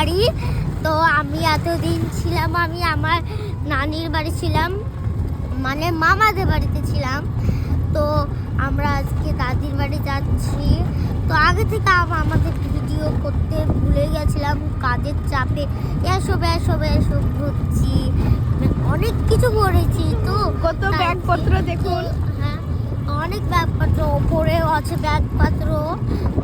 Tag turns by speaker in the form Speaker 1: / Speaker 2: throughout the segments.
Speaker 1: বাড়ি। তো আমি এতদিন ছিলাম, আমি আমার নানির বাড়ি ছিলাম, মানে মামাদের বাড়িতে ছিলাম। তো আমরা আজকে দাদির বাড়ি যাচ্ছি। তো আগে থেকে আমাদের ভিডিও করতে ভুলে গেছিলাম কাজের চাপে। এসব এসব এসব ঘুরছি, অনেক কিছু করেছি। তো
Speaker 2: কত ব্যাগপত্র দেখুন।
Speaker 1: হ্যাঁ, অনেক ব্যাগপত্র, ওপরেও আছে ব্যাগপত্র।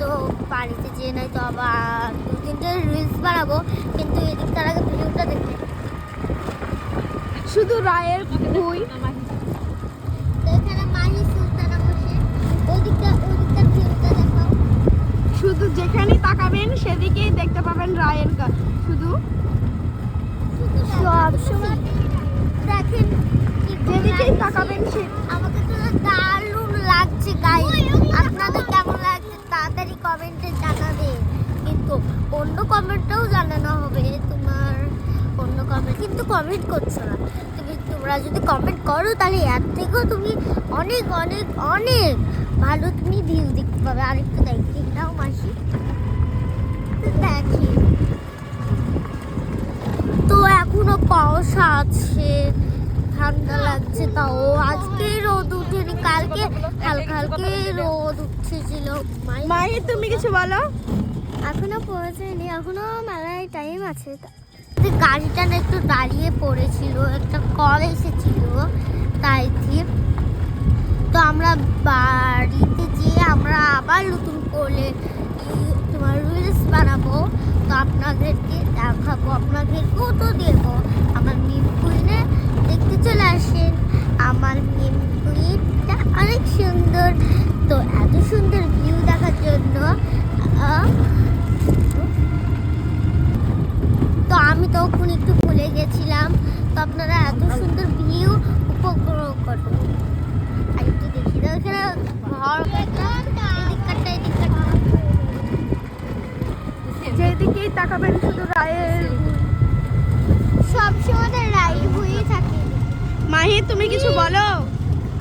Speaker 1: তো বাড়িতে যেয়ে নাই তো আবার 2-3টে রিলস বানাবো, কিন্তু এদিক তার আগে ভিডিওটা দেখবে।
Speaker 2: শুধু রায়ের ভুই।
Speaker 1: তো এখানে মাহি সুলতানা বসে, ওদিকটার ভিউটা দেখাও।
Speaker 2: শুধু যেখানেই তাকাবেন সেদিকেই দেখতে পাবেন রায়ের শুধু
Speaker 1: সব সময় দেখেন,
Speaker 2: যেদিকেই তাকাবেন সে
Speaker 1: আমাকে তো দারুণ লাগছে গাইস। আপনাদের কেমন লাগছে তাড়াতাড়ি কমেন্টে জানাবে, কিন্তু অন্য কমেন্টটাও জানানো হবে। তোমার অন্য কমেন্ট কিন্তু কমেন্ট করছো না। তোমরা যদি কমেন্ট করো তাহলে এর থেকেও তুমি অনেক অনেক অনেক ভালো তুমি ভিউ দেখতে পাবে। আরেকটু দেখি নাও মাসি, দেখি তো এখনো কুয়াশা আছে, ঠান্ডা লাগছে। তাও আজকে রোদ উঠেনি, কালকে হালকা হালকা রোদ উঠেছিল।
Speaker 2: মাহি তুমি কিছু বলো।
Speaker 1: এখনো পৌঁছায়নি, এখনো মেলায় টাইম আছে। গাড়িটা না একটু দাঁড়িয়ে পড়েছিল, একটা কল এসেছিল তাই ঠিক। তো আমরা বাড়িতে যেয়ে আমরা আবার নতুন করে তোমার রিলস বানাবো। তো আপনাদেরকে দেখাবো, আপনাদেরকেও তো দেবো। আমার মিম কুইনে দেখতে চলে আসেন। আমার মিম কুইনটা অনেক সুন্দর। তো এত সুন্দর ভিউ দেখার জন্য তো আমি তখন একটু ভুলে গেছিলাম। তো আপনারা এত সুন্দর ভিউ উপভোগ করুন। আর একটু দেখি তো এখানে ঘর,
Speaker 2: যেদিকেই তাকাবেন শুধু রায়ের।
Speaker 1: সব সময় রাই হয়ে থাকে।
Speaker 2: মাহি তুমি কিছু বলো।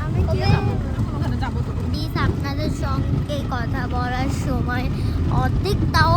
Speaker 1: আমি প্লিজ আপনাদের সঙ্গে কথা বলার সময় অর্ধেক তাও